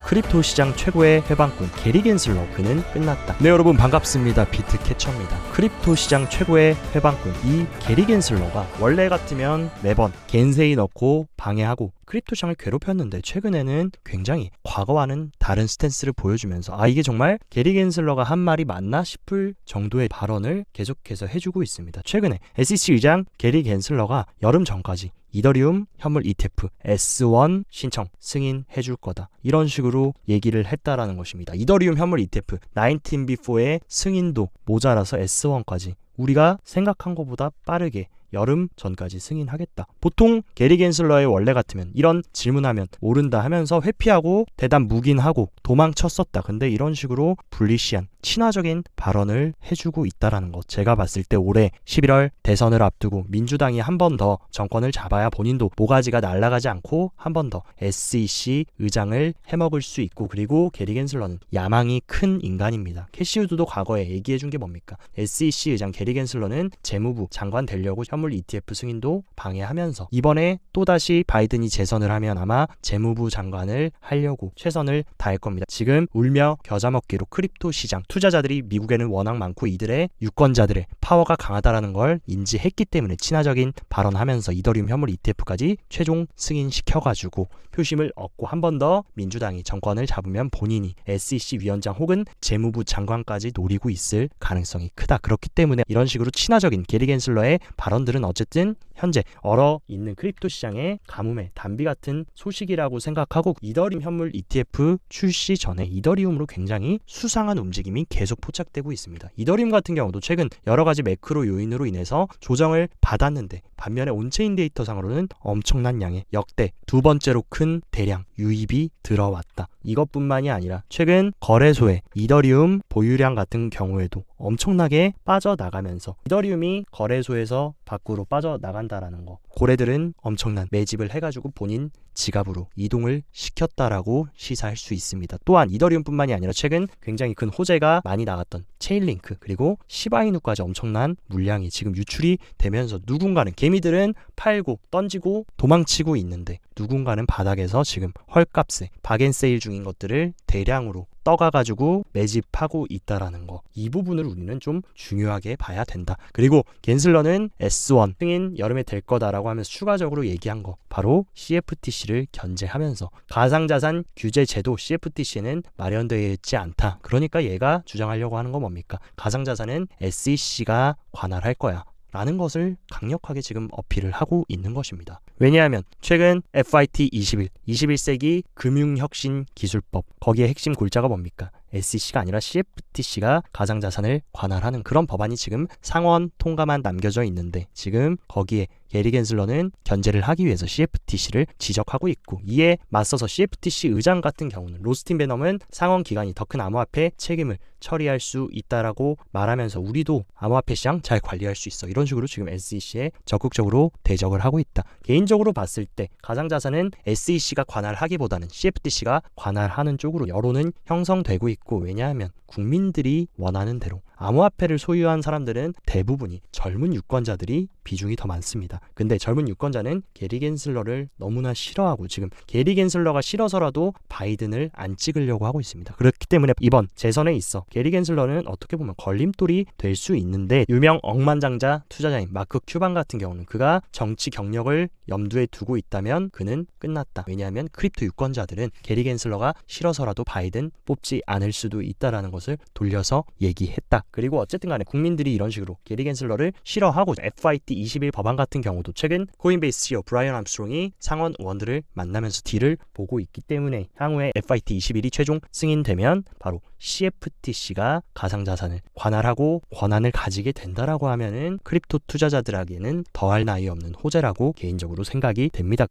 크립토 시장 최고의 회방꾼 게리 겐슬러 그는 끝났다. 네 여러분 반갑습니다. 비트캐쳐입니다. 크립토 시장 최고의 회방꾼 이 게리 겐슬러가 원래 같으면 매번 겐세이 넣고 방해하고 크립토 시장을 괴롭혔는데 최근에는 굉장히 과거와는 다른 스탠스를 보여주면서 이게 정말 게리 겐슬러가 한 말이 맞나 싶을 정도의 발언을 계속해서 해주고 있습니다. 최근에 SEC 의장 게리 겐슬러가 여름 전까지 이더리움 현물 ETF S1 신청 승인해줄 거다 이런 식으로 얘기를 했다라는 것입니다. 이더리움 현물 ETF 19B4의 승인도 모자라서 S1까지 우리가 생각한 것보다 빠르게 여름 전까지 승인하겠다. 보통 게리 겐슬러의 원래 같으면 이런 질문하면 모른다 하면서 회피하고 대답 묵인하고 도망쳤었다. 근데 이런 식으로 불리시한 친화적인 발언을 해주고 있다라는 것. 제가 봤을 때 올해 11월 대선을 앞두고 민주당이 한 번 더 정권을 잡아야 본인도 모가지가 날아가지 않고 한 번 더 SEC 의장을 해먹을 수 있고, 그리고 게리 겐슬러는 야망이 큰 인간입니다. 캐시우드도 과거에 얘기해준 게 뭡니까? SEC 의장 게리 겐슬러는 재무부 장관 되려고 현물 ETF 승인도 방해하면서 이번에 또다시 바이든이 재선을 하면 아마 재무부 장관을 하려고 최선을 다할 겁니다. 지금 울며 겨자 먹기로 크립토 시장 투자자들이 미국에는 워낙 많고 이들의 유권자들의 파워가 강하다라는 걸 인지했기 때문에 친화적인 발언하면서 이더리움 현물 ETF까지 최종 승인시켜가지고 표심을 얻고 한 번 더 민주당이 정권을 잡으면 본인이 SEC 위원장 혹은 재무부 장관까지 노리고 있을 가능성이 크다. 그렇기 때문에 이런 식으로 친화적인 게리 겐슬러의 발언들은 어쨌든 현재 얼어있는 크립토 시장의 가뭄의 단비 같은 소식이라고 생각하고, 이더리움 현물 ETF 출시 전에 이더리움으로 굉장히 수상한 움직임이 계속 포착되고 있습니다. 이더리움 같은 경우도 최근 여러 가지 매크로 요인으로 인해서 조정을 받았는데 반면에 온체인 데이터상으로는 엄청난 양의 역대 두 번째로 큰 대량 유입이 들어왔다. 이것뿐만이 아니라 최근 거래소의 이더리움 보유량 같은 경우에도 엄청나게 빠져나가면서 이더리움이 거래소에서 밖으로 빠져나간다라는 거, 고래들은 엄청난 매집을 해가지고 본인 지갑으로 이동을 시켰다라고 시사할 수 있습니다. 또한 이더리움뿐만이 아니라 최근 굉장히 큰 호재가 많이 나갔던 체인링크 그리고 시바이누까지 엄청난 물량이 지금 유출이 되면서 누군가는 개미들은 팔고 던지고 도망치고 있는데 누군가는 바닥에서 지금 헐값에 박앤세일 중인 것들을 대량으로 떠가가지고 매집하고 있다라는 거, 이 부분을 우리는 좀 중요하게 봐야 된다. 그리고 겐슬러는 S1 승인 여름에 될 거다라고 하면서 추가적으로 얘기한 거 바로 CFTC를 견제하면서 가상자산 규제 제도 CFTC에는 마련되어 있지 않다. 그러니까 얘가 주장하려고 하는 건 뭡니까? 가상자산은 SEC가 관할할 거야 라는 것을 강력하게 지금 어필을 하고 있는 것입니다. 왜냐하면 최근 FIT 21세기 금융혁신기술법, 거기에 핵심 골자가 뭡니까? SEC가 아니라 CFTC가 가상자산을 관할하는 그런 법안이 지금 상원 통과만 남겨져 있는데 지금 거기에 게리 겐슬러는 견제를 하기 위해서 CFTC를 지적하고 있고, 이에 맞서서 CFTC 의장 같은 경우는 로스틴 베넘은 상원 기관이 더 큰 암호화폐 책임을 처리할 수 있다라고 말하면서 우리도 암호화폐 시장 잘 관리할 수 있어, 이런 식으로 지금 SEC에 적극적으로 대적을 하고 있다. 개인적으로 봤을 때 가상자산은 SEC가 관할하기보다는 CFTC가 관할하는 쪽으로 여론은 형성되고 있고, 왜냐하면 국민들이 원하는 대로 암호화폐를 소유한 사람들은 대부분이 젊은 유권자들이 비중이 더 많습니다. 근데 젊은 유권자는 게리 겐슬러를 너무나 싫어하고 지금 게리 겐슬러가 싫어서라도 바이든을 안 찍으려고 하고 있습니다. 그렇기 때문에 이번 재선에 있어 게리 겐슬러는 어떻게 보면 걸림돌이 될 수 있는데, 유명 억만장자 투자자인 마크 큐반 같은 경우는 그가 정치 경력을 염두에 두고 있다면 그는 끝났다. 왜냐하면 크립토 유권자들은 게리 겐슬러가 싫어서라도 바이든 뽑지 않을 수도 있다라는 것을 돌려서 얘기했다. 그리고 어쨌든 간에 국민들이 이런 식으로 게리 겐슬러를 싫어하고, FIT 21 법안 같은 경우도 최근 코인베이스 CEO 브라이언 암스트롱이 상원 의원들을 만나면서 딜을 보고 있기 때문에 향후에 FIT 21이 최종 승인되면 바로 CFTC가 가상자산을 관할하고 권한을 가지게 된다라고 하면은 크립토 투자자들에게는 더할 나위 없는 호재라고 개인적으로 생각이 됩니다.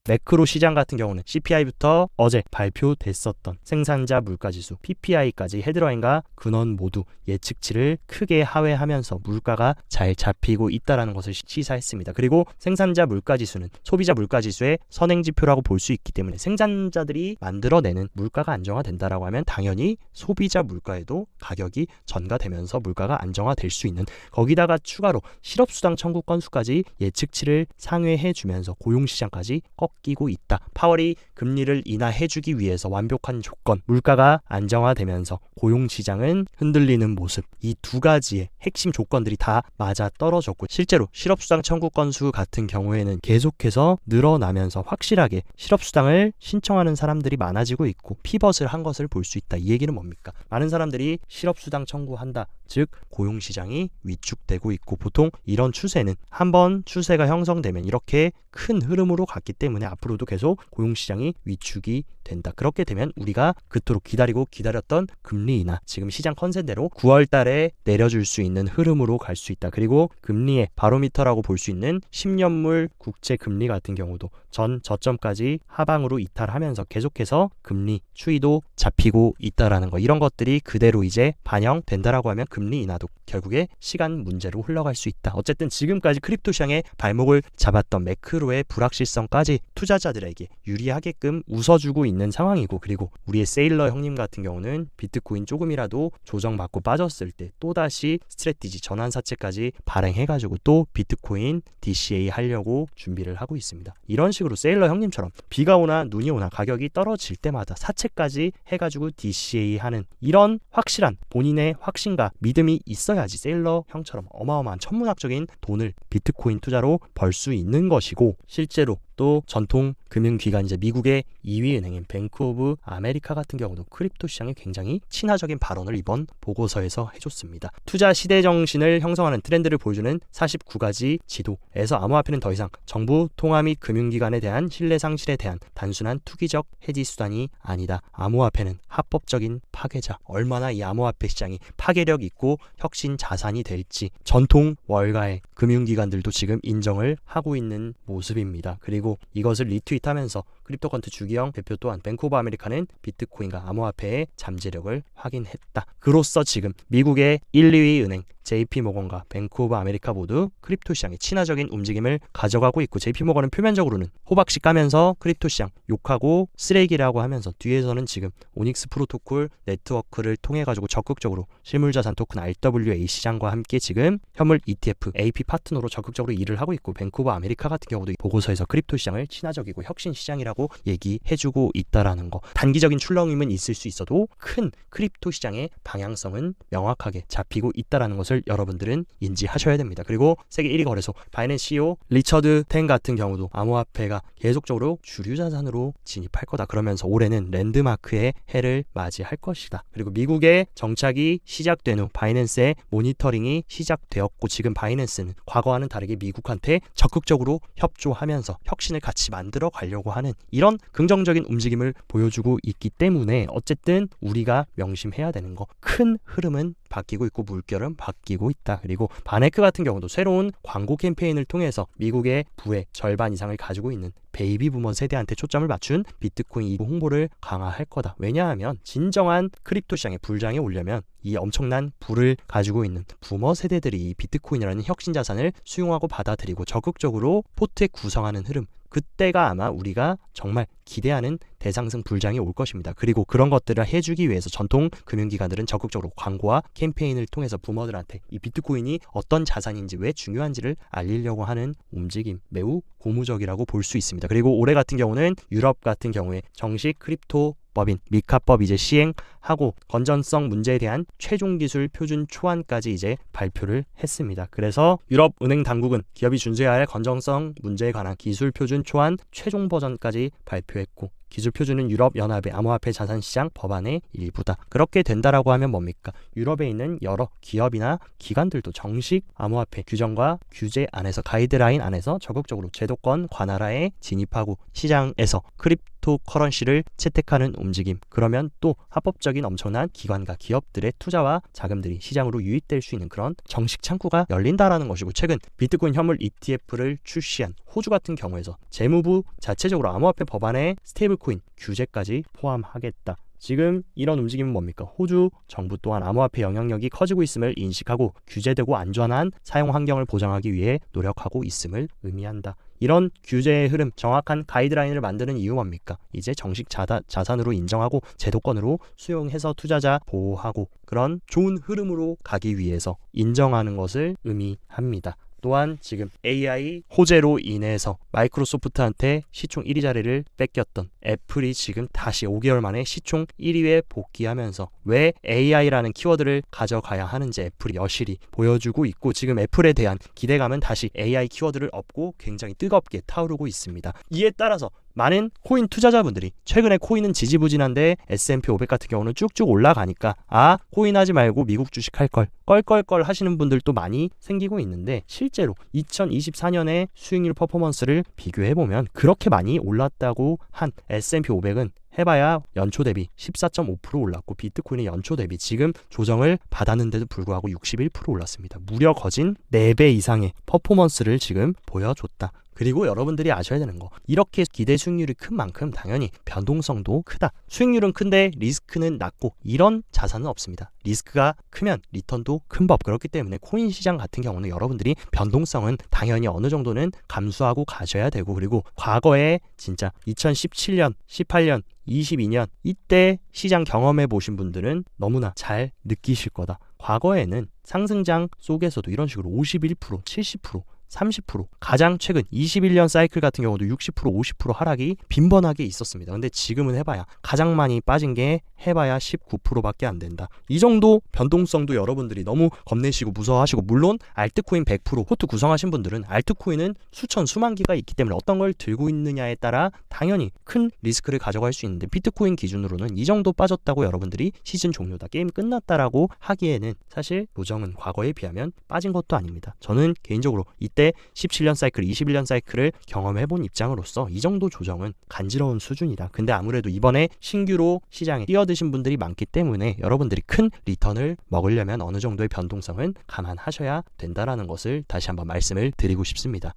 매크로 시장 같은 경우는 CPI부터 어제 발표됐었던 생산자 물가지수 PPI까지 헤드라인과 근원 모두 예측치를 크게 하회하면서 물가가 잘 잡히고 있다는 것을 시사했습니다. 그리고 생산자 물가지수는 소비자 물가지수의 선행지표라고 볼 수 있기 때문에 생산자들이 만들어내는 물가가 안정화된다라고 하면 당연히 소비자 물가에도 가격이 전가되면서 물가가 안정화될 수 있는, 거기다가 추가로 실업수당 청구 건수까지 예측치를 상회해주면서 고용시장까지 꺾 바뀌고 있다. 파월이 금리를 인하해주기 위해서 완벽한 조건, 물가가 안정화되면서 고용시장은 흔들리는 모습, 이 두 가지의 핵심 조건들이 다 맞아 떨어졌고 실제로 실업수당 청구 건수 같은 경우에는 계속해서 늘어나면서 확실하게 실업수당을 신청하는 사람들이 많아지고 있고 피벗을 한 것을 볼 수 있다. 이 얘기는 뭡니까? 많은 사람들이 실업수당 청구한다. 즉 고용시장이 위축되고 있고 보통 이런 추세는 한번 추세가 형성되면 이렇게 큰 흐름으로 갔기 때문에 앞으로도 계속 고용시장이 위축이 된다. 그렇게 되면 우리가 그토록 기다렸던 금리 인하, 지금 시장 컨센대로 9월 달에 내려줄 수 있는 흐름으로 갈 수 있다. 그리고 금리의 바로미터라고 볼 수 있는 10년물 국채 금리 같은 경우도 전 저점까지 하방으로 이탈하면서 계속해서 금리 추이도 잡히고 있다라는 거, 이런 것들이 그대로 이제 반영된다라고 하면 금리 인하도 결국에 시간 문제로 흘러갈 수 있다. 어쨌든 지금까지 크립토 시장에 발목을 잡았던 매크로의 불확실성까지 투자자들에게 유리하게끔 웃어주고 있는 상황이고, 그리고 우리의 세일러 형님 같은 경우는 비트코인 조금이라도 조정받고 빠졌을 때 또다시 스트래티지 전환사채까지 발행해가지고 또 비트코인 DCA 하려고 준비를 하고 있습니다. 이런 식으로 세일러 형님처럼 비가 오나 눈이 오나 가격이 떨어질 때마다 사채까지 해가지고 DCA 하는 이런 확실한 본인의 확신과 믿음이 있어야지 세일러 형처럼 어마어마한 천문학적인 돈을 비트코인 투자로 벌 수 있는 것이고, 실제로 또 전통 금융기관이자 미국의 2위 은행인 뱅크 오브 아메리카 같은 경우도 크립토 시장에 굉장히 친화적인 발언을 이번 보고서에서 해줬습니다. 투자 시대 정신을 형성하는 트렌드를 보여주는 49가지 지도에서 암호화폐는 더 이상 정부 통화 및 금융기관에 대한 신뢰 상실에 대한 단순한 투기적 해지 수단이 아니다. 암호화폐는 합법적인 파괴자. 얼마나 이 암호화폐 시장이 파괴력 있고 혁신 자산이 될지 전통 월가의 금융기관들도 지금 인정을 하고 있는 모습입니다. 그리고 이것을 리트윗하면서 크립토컨트 주기영 대표 또한 뱅크 오브 아메리카는 비트코인과 암호화폐의 잠재력을 확인했다. 그로써 지금 미국의 1, 2위 은행 JP모건과 뱅크 오브 아메리카 모두 크립토 시장에 친화적인 움직임을 가져가고 있고, JP모건은 표면적으로는 호박씨 까면서 크립토 시장 욕하고 쓰레기라고 하면서 뒤에서는 지금 오닉스 프로토콜 네트워크를 통해 가지고 적극적으로 실물자산 토큰 RWA 시장과 함께 지금 현물 ETF AP 파트너로 적극적으로 일을 하고 있고, 뱅크 오브 아메리카 같은 경우도 보고서에서 크립토 시장을 친화적이고 혁신 시장이라고 얘기해주고 있다라는 거. 단기적인 출렁임은 있을 수 있어도 큰 크립토 시장의 방향성은 명확하게 잡히고 있다라는 것을 여러분들은 인지하셔야 됩니다. 그리고 세계 1위 거래소 바이낸스 CEO 리처드 탱 같은 경우도 암호화폐가 계속적으로 주류 자산으로 진입할 거다. 그러면서 올해는 랜드마크의 해를 맞이할 것이다. 그리고 미국의 정착이 시작된 후 바이낸스의 모니터링이 시작되었고, 지금 바이낸스는 과거와는 다르게 미국한테 적극적으로 협조하면서 혁신을 같이 만들어 가려고 하는 이런 긍정적인 움직임을 보여주고 있기 때문에 어쨌든 우리가 명심해야 되는 거, 큰 흐름은 바뀌고 있고 물결은 바뀌고 있다. 그리고 바네크 같은 경우도 새로운 광고 캠페인을 통해서 미국의 부의 절반 이상을 가지고 있는 베이비 부머 세대한테 초점을 맞춘 비트코인 이후 홍보를 강화할 거다. 왜냐하면 진정한 크립토 시장의 불장에 오려면 이 엄청난 부를 가지고 있는 부머 세대들이 이 비트코인이라는 혁신 자산을 수용하고 받아들이고 적극적으로 포트에 구성하는 흐름, 그때가 아마 우리가 정말 기대하는 대상승 불장이 올 것입니다. 그리고 그런 것들을 해주기 위해서 전통 금융기관들은 적극적으로 광고와 캠페인을 통해서 부모들한테 이 비트코인이 어떤 자산인지 왜 중요한지를 알리려고 하는 움직임, 매우 고무적이라고 볼 수 있습니다. 그리고 올해 같은 경우는 유럽 같은 경우에 정식 크립토 법인 미카법 이제 시행하고 건전성 문제에 대한 최종 기술 표준 초안까지 이제 발표를 했습니다. 그래서 유럽 은행 당국은 기업이 준수해야 할 건전성 문제에 관한 기술 표준 초안 최종 버전까지 발표했고, 기술 표준은 유럽 연합의 암호화폐 자산시장 법안의 일부다. 그렇게 된다라고 하면 뭡니까? 유럽에 있는 여러 기업이나 기관들도 정식 암호화폐 규정과 규제 안에서, 가이드라인 안에서 적극적으로 제도권 관할하에 진입하고 시장에서 크립토 커런시를 채택하는 움직임, 그러면 또 합법적인 엄청난 기관과 기업들의 투자와 자금들이 시장으로 유입될 수 있는 그런 정식 창구가 열린다라는 것이고, 최근 비트코인 현물 ETF를 출시한 호주 같은 경우에서 재무부 자체적으로 암호화폐 법안에 스테이블코인 규제까지 포함하겠다. 지금 이런 움직임은 뭡니까? 호주 정부 또한 암호화폐 영향력이 커지고 있음을 인식하고 규제되고 안전한 사용 환경을 보장하기 위해 노력하고 있음을 의미한다. 이런 규제의 흐름, 정확한 가이드라인을 만드는 이유 뭡니까? 이제 정식 자산으로 인정하고 제도권으로 수용해서 투자자 보호하고 그런 좋은 흐름으로 가기 위해서 인정하는 것을 의미합니다. 또한 지금 AI 호재로 인해서 마이크로소프트한테 시총 1위 자리를 뺏겼던 애플이 지금 다시 5개월 만에 시총 1위에 복귀하면서 왜 AI라는 키워드를 가져가야 하는지 애플이 여실히 보여주고 있고, 지금 애플에 대한 기대감은 다시 AI 키워드를 업고 굉장히 뜨겁게 타오르고 있습니다. 이에 따라서 많은 코인 투자자분들이 최근에 코인은 지지부진한데 S&P 500 같은 경우는 쭉쭉 올라가니까 코인 하지 말고 미국 주식 할 걸 껄껄껄 하시는 분들도 많이 생기고 있는데, 실제로 2024년의 수익률 퍼포먼스를 비교해보면 그렇게 많이 올랐다고 한 S&P 500은 해봐야 연초 대비 14.5% 올랐고, 비트코인의 연초 대비 지금 조정을 받았는데도 불구하고 61% 올랐습니다. 무려 거진 4배 이상의 퍼포먼스를 지금 보여줬다. 그리고 여러분들이 아셔야 되는 거, 이렇게 기대 수익률이 큰 만큼 당연히 변동성도 크다. 수익률은 큰데 리스크는 낮고, 이런 자산은 없습니다. 리스크가 크면 리턴도 큰 법. 그렇기 때문에 코인 시장 같은 경우는 여러분들이 변동성은 당연히 어느 정도는 감수하고 가셔야 되고, 그리고 과거에 진짜 2017년, 18년, 22년 이때 시장 경험해 보신 분들은 너무나 잘 느끼실 거다. 과거에는 상승장 속에서도 이런 식으로 51%, 70%, 30%, 가장 최근 21년 사이클 같은 경우도 60%, 50% 하락이 빈번하게 있었습니다. 근데 지금은 해봐야 가장 많이 빠진 게 해봐야 19%밖에 안 된다. 이 정도 변동성도 여러분들이 너무 겁내시고 무서워하시고, 물론 알트코인 100% 호트 구성하신 분들은 알트코인은 수천 수만 개가 있기 때문에 어떤 걸 들고 있느냐에 따라 당연히 큰 리스크를 가져갈 수 있는데, 비트코인 기준으로는 이 정도 빠졌다고 여러분들이 시즌 종료다, 게임 끝났다라고 하기에는 사실 조정은 과거에 비하면 빠진 것도 아닙니다. 저는 개인적으로 이때 17년 사이클, 21년 사이클을 경험해본 입장으로서 이 정도 조정은 간지러운 수준이다. 근데 아무래도 이번에 신규로 시장에 뛰어드신 분들이 많기 때문에 여러분들이 큰 리턴을 먹으려면 어느 정도의 변동성은 감안하셔야 된다라는 것을 다시 한번 말씀을 드리고 싶습니다.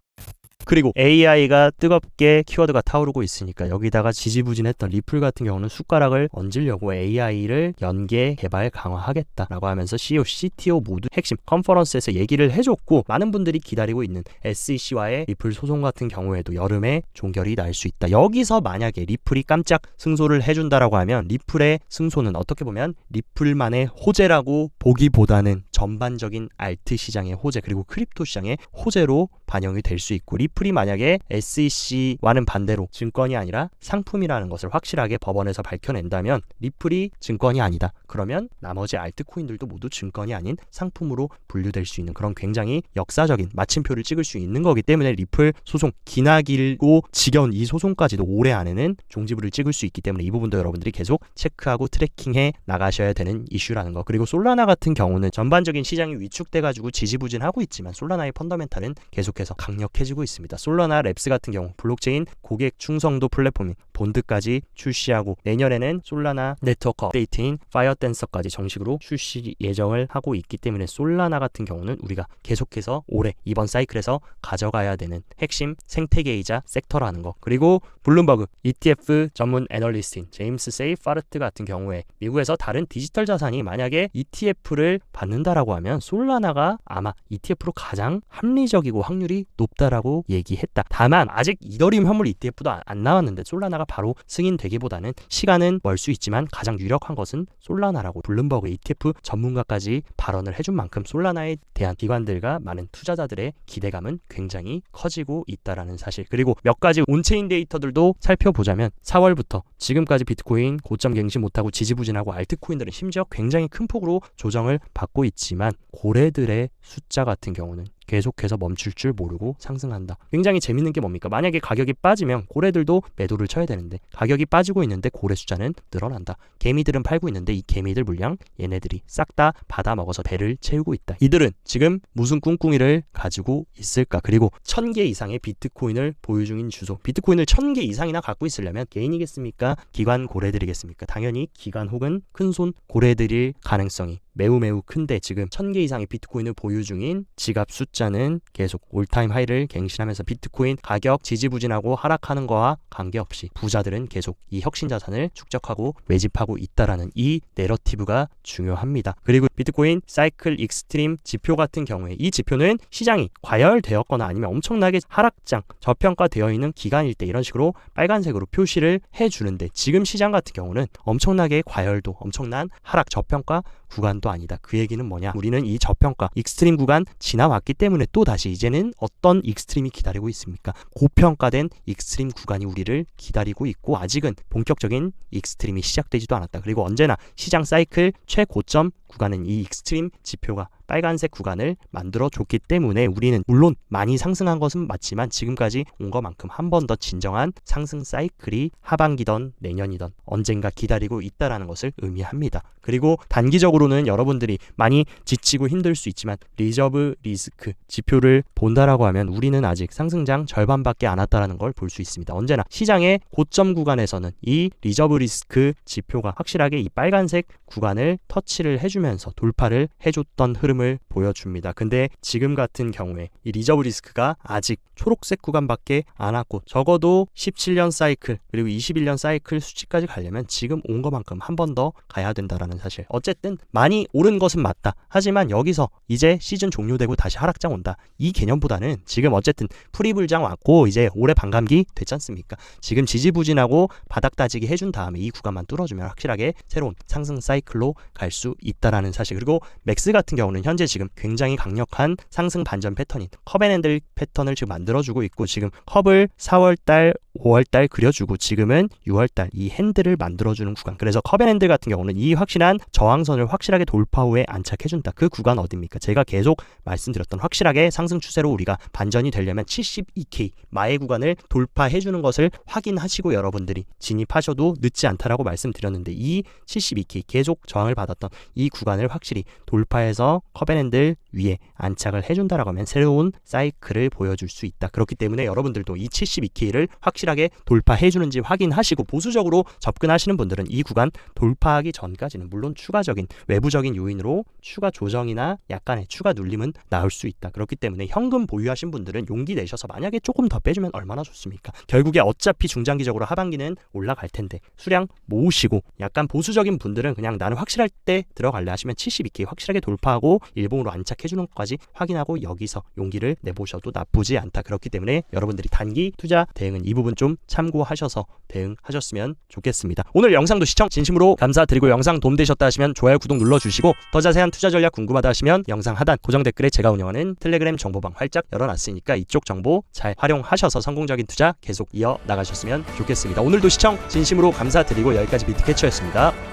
그리고 AI가 뜨겁게 키워드가 타오르고 있으니까 여기다가 지지부진했던 리플 같은 경우는 숟가락을 얹으려고 AI를 연계 개발 강화하겠다라고 하면서 CEO, CTO 모두 핵심 컨퍼런스에서 얘기를 해줬고, 많은 분들이 기다리고 있는 SEC와의 리플 소송 같은 경우에도 여름에 종결이 날 수 있다. 여기서 만약에 리플이 깜짝 승소를 해준다라고 하면 리플의 승소는 어떻게 보면 리플만의 호재라고 보기보다는 전반적인 알트 시장의 호재, 그리고 크립토 시장의 호재로 반영이 될 수 있고, 리플이 만약에 SEC와는 반대로 증권이 아니라 상품이라는 것을 확실하게 법원에서 밝혀낸다면 리플이 증권이 아니다. 그러면 나머지 알트코인들도 모두 증권이 아닌 상품으로 분류될 수 있는 그런 굉장히 역사적인 마침표를 찍을 수 있는 거기 때문에 리플 소송, 기나 길고 지겨운 이 소송까지도 올해 안에는 종지부를 찍을 수 있기 때문에 이 부분도 여러분들이 계속 체크하고 트래킹해 나가셔야 되는 이슈라는 거. 그리고 솔라나 같은 경우는 전반적인 시장이 위축돼가지고 지지부진하고 있지만 솔라나의 펀더멘탈은 계속해서 강력해지고 있습니다. 솔라나 랩스 같은 경우 블록체인 고객 충성도 플랫폼인 본드까지 출시하고, 내년에는 솔라나 네트워크 업데이트인 파이어댄서까지 정식으로 출시 예정을 하고 있기 때문에 솔라나 같은 경우는 우리가 계속해서 올해 이번 사이클에서 가져가야 되는 핵심 생태계이자 섹터라는 거. 그리고 블룸버그 ETF 전문 애널리스트인 제임스 세이파르트 같은 경우에 미국에서 다른 디지털 자산이 만약에 ETF를 받는다라고 하면 솔라나가 아마 ETF로 가장 합리적이고 확률이 높다라고 얘기했다. 다만 아직 이더리움 현물 ETF도 안 나왔는데 솔라나가 바로 승인되기보다는 시간은 멀 수 있지만 가장 유력한 것은 솔라나라고 블룸버그 ETF 전문가까지 발언을 해준 만큼 솔라나에 대한 기관들과 많은 투자자들의 기대감은 굉장히 커지고 있다라는 사실. 그리고 몇 가지 온체인 데이터들도 살펴보자면 4월부터 지금까지 비트코인 고점 갱신 못하고 지지부진하고 알트코인들은 심지어 굉장히 큰 폭으로 조정을 받고 있지만 고래들의 숫자 같은 경우는 계속해서 멈출 줄 모르고 상승한다. 굉장히 재밌는 게 뭡니까? 만약에 가격이 빠지면 고래들도 매도를 쳐야 되는데 가격이 빠지고 있는데 고래 숫자는 늘어난다. 개미들은 팔고 있는데 이 개미들 물량 얘네들이 싹 다 받아 먹어서 배를 채우고 있다. 이들은 지금 무슨 꿍꿍이를 가지고 있을까? 그리고 1000개 이상의 비트코인을 보유 중인 주소. 비트코인을 1000개 이상이나 갖고 있으려면 개인이겠습니까? 기관 고래들이겠습니까? 당연히 기관 혹은 큰손 고래들일 가능성이 매우 큰데, 지금 1000개 이상의 비트코인을 보유 중인 지갑 숫자는 계속 올타임 하이를 갱신하면서 비트코인 가격 지지부진하고 하락하는 거와 관계없이 부자들은 계속 이 혁신 자산을 축적하고 매집하고 있다라는 이 내러티브가 중요합니다. 그리고 비트코인 사이클 익스트림 지표 같은 경우에 이 지표는 시장이 과열되었거나 아니면 엄청나게 하락장 저평가되어 있는 기간일 때 이런 식으로 빨간색으로 표시를 해주는데, 지금 시장 같은 경우는 엄청나게 과열도 엄청난 하락 저평가 구간들 구간도 아니다. 그 얘기는 뭐냐? 우리는 이 저평가 익스트림 구간 지나왔기 때문에 또 다시 이제는 어떤 익스트림이 기다리고 있습니까? 고평가된 익스트림 구간이 우리를 기다리고 있고 아직은 본격적인 익스트림이 시작되지도 않았다. 그리고 언제나 시장 사이클 최고점 구간은 이 익스트림 지표가 빨간색 구간을 만들어줬기 때문에 우리는 물론 많이 상승한 것은 맞지만 지금까지 온 것만큼 한 번 더 진정한 상승 사이클이 하반기든 내년이든 언젠가 기다리고 있다는 것을 의미합니다. 그리고 단기적으로는 여러분들이 많이 지치고 힘들 수 있지만 리저브 리스크 지표를 본다라고 하면 우리는 아직 상승장 절반밖에 안 왔다는 걸 볼 수 있습니다. 언제나 시장의 고점 구간에서는 이 리저브 리스크 지표가 확실하게 이 빨간색 구간을 터치를 해주면서 돌파를 해줬던 흐름을 보여줍니다. 근데 지금 같은 경우에 이 리저브 리스크가 아직 초록색 구간밖에 안 왔고 적어도 17년 사이클 그리고 21년 사이클 수치까지 가려면 지금 온 것만큼 한 번 더 가야 된다라는 사실. 어쨌든 많이 오른 것은 맞다. 하지만 여기서 이제 시즌 종료되고 다시 하락장 온다. 이 개념보다는 지금 어쨌든 풀이불장 왔고 이제 올해 반감기 됐지 않습니까? 지금 지지부진하고 바닥 다지기 해준 다음에 이 구간만 뚫어주면 확실하게 새로운 상승 사이클로 갈 수 있다라는 사실. 그리고 맥스 같은 경우는 현재 지금 굉장히 강력한 상승 반전 패턴인 컵앤핸들 패턴을 지금 만들어주고 있고 지금 컵을 4월달 5월달 그려주고 지금은 6월달 이 핸들을 만들어주는 구간. 그래서 컵앤핸들 같은 경우는 이 확실한 저항선을 확실하게 돌파 후에 안착해준다. 그 구간 어딥니까? 제가 계속 말씀드렸던 확실하게 상승 추세로 우리가 반전이 되려면 72K 마의 구간을 돌파해주는 것을 확인하시고 여러분들이 진입하셔도 늦지 않다라고 말씀드렸는데 이 72K 계속 저항을 받았던 이 구간을 확실히 돌파해서 컵앤핸들 위에 안착을 해준다라고 하면 새로운 사이클을 보여줄 수 있다. 그렇기 때문에 여러분들도 이 72K를 확실하게 돌파해주는지 확인하시고 보수적으로 접근하시는 분들은 이 구간 돌파하기 전까지는 물론 추가적인 외부적인 요인으로 추가 조정이나 약간의 추가 눌림은 나올 수 있다. 그렇기 때문에 현금 보유하신 분들은 용기 내셔서 만약에 조금 더 빼주면 얼마나 좋습니까? 결국에 어차피 중장기적으로 하반기는 올라갈 텐데 수량 모으시고 약간 보수적인 분들은 그냥 나는 확실할 때 들어갈래 하시면 72K 확실하게 돌파하고 일봉으로 안착해주는 것까지 확인하고 여기서 용기를 내보셔도 나쁘지 않다. 그렇기 때문에 여러분들이 단기 투자 대응은 이 부분 좀 참고하셔서 대응하셨으면 좋겠습니다. 오늘 영상도 시청 진심으로 감사드리고 영상 도움되셨다 하시면 좋아요 구독 눌러주시고 더 자세한 투자 전략 궁금하다 하시면 영상 하단 고정 댓글에 제가 운영하는 텔레그램 정보방 활짝 열어놨으니까 이쪽 정보 잘 활용하셔서 성공적인 투자 계속 이어나가셨으면 좋겠습니다. 오늘도 시청 진심으로 감사드리고 여기까지 비트캐쳐였습니다.